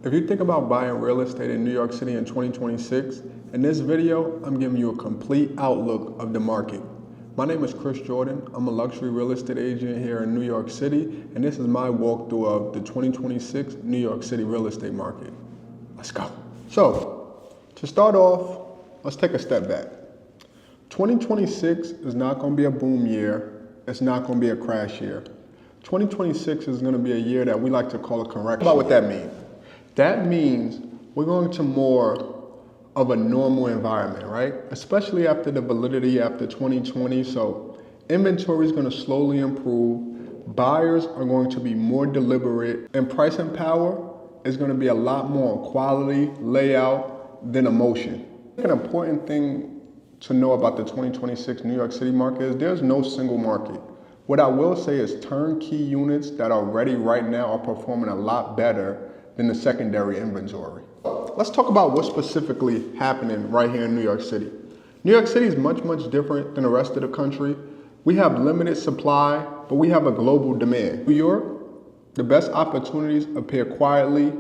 If you think about buying real estate in New York City in 2026, in this video, I'm giving you a complete outlook of the market. My name is Chris Jordan. I'm a luxury real estate agent here in New York City, and this is my walkthrough of the 2026 New York City real estate market. Let's go. So, to start off, let's take a step back. 2026 is not going to be a boom year. It's not going to be a crash year. 2026 is going to be a year that we like to call a correction. What that means? That means we're going to more of a normal environment, right? Especially after the validity after 2020. So inventory is going to slowly improve. Buyers are going to be more deliberate, and pricing power is going to be a lot more on quality, layout than emotion. An important thing to know about the 2026 New York City market is there's no single market. What I will say is turnkey units that are ready right now are performing a lot better than the secondary inventory. Let's talk about what's specifically happening right here in New York City. New York City is much, much different than the rest of the country. We have limited supply, but we have a global demand. New York, the best opportunities appear quietly,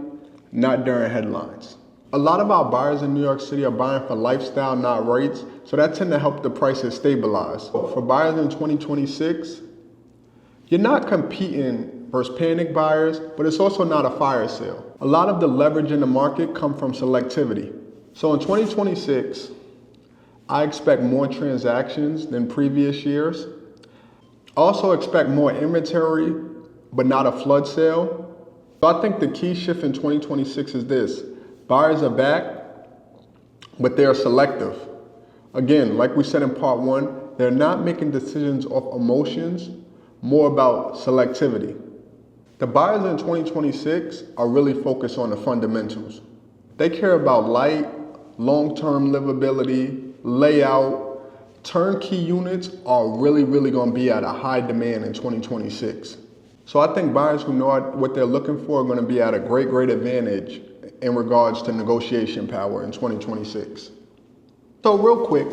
not during headlines. A lot of our buyers in New York City are buying for lifestyle, not rates, so that tends to help the prices stabilize. For buyers in 2026, you're not competing versus panic buyers, but it's also not a fire sale. A lot of the leverage in the market come from selectivity. So in 2026, I expect more transactions than previous years. Also expect more inventory, but not a flood sale. So I think the key shift in 2026 is this. Buyers are back, but they're selective. Again, like we said in part one, they're not making decisions off emotions, more about selectivity. The buyers in 2026 are really focused on the fundamentals. They care about light, long-term livability, layout. Turnkey units are really going to be at a high demand in 2026. So I think buyers who know what they're looking for are going to be at a great advantage in regards to negotiation power in 2026. So real quick,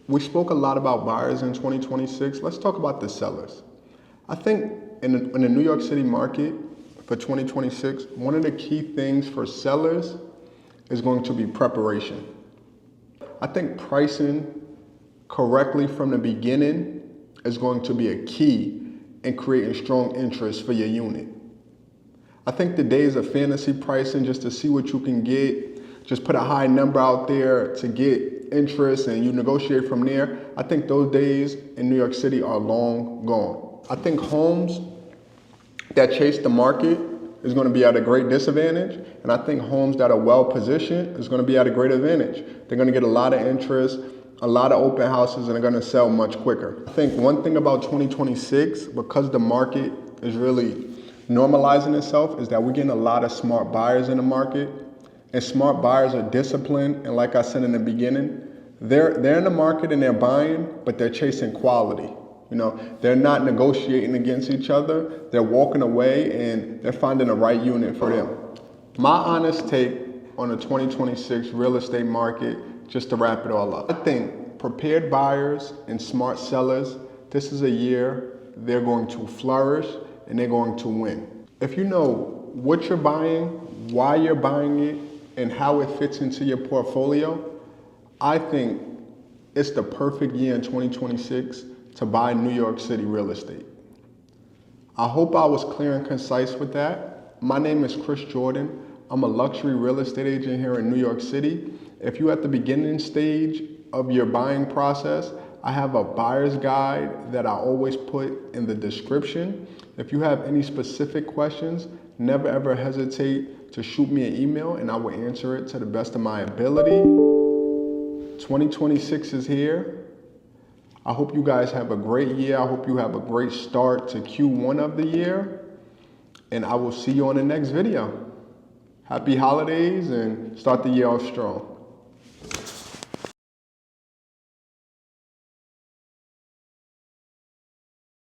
we spoke a lot about buyers in 2026. Let's talk about the sellers. I think in the New York City market for 2026, one of the key things for sellers is going to be preparation. I think pricing correctly from the beginning is going to be a key in creating strong interest for your unit. I think the days of fantasy pricing just to see what you can get, just put a high number out there to get interest and you negotiate from there, I think those days in New York City are long gone. I think homes that chase the market is going to be at a great disadvantage, and I think homes that are well positioned is going to be at a great advantage. They're going to get a lot of interest, a lot of open houses, and they're going to sell much quicker. I think one thing about 2026, because the market is really normalizing itself, is that we're getting a lot of smart buyers in the market, and smart buyers are disciplined, and like I said in the beginning, they're in the market and they're buying, but they're chasing quality. You know, they're not negotiating against each other. They're walking away and they're finding the right unit for them. My honest take on the 2026 real estate market, just to wrap it all up. I think prepared buyers and smart sellers, this is a year they're going to flourish and they're going to win. If you know what you're buying, why you're buying it, and how it fits into your portfolio, I think it's the perfect year in 2026 to buy New York City real estate. I hope I was clear and concise with that. My name is Chris Jordan. I'm a luxury real estate agent here in New York City. If you're at the beginning stage of your buying process, I have a buyer's guide that I always put in the description. If you have any specific questions, never ever hesitate to shoot me an email and I will answer it to the best of my ability. 2026 is here. I hope you guys have a great year. I hope you have a great start to Q1 of the year. And I will see you on the next video. Happy holidays and start the year off strong.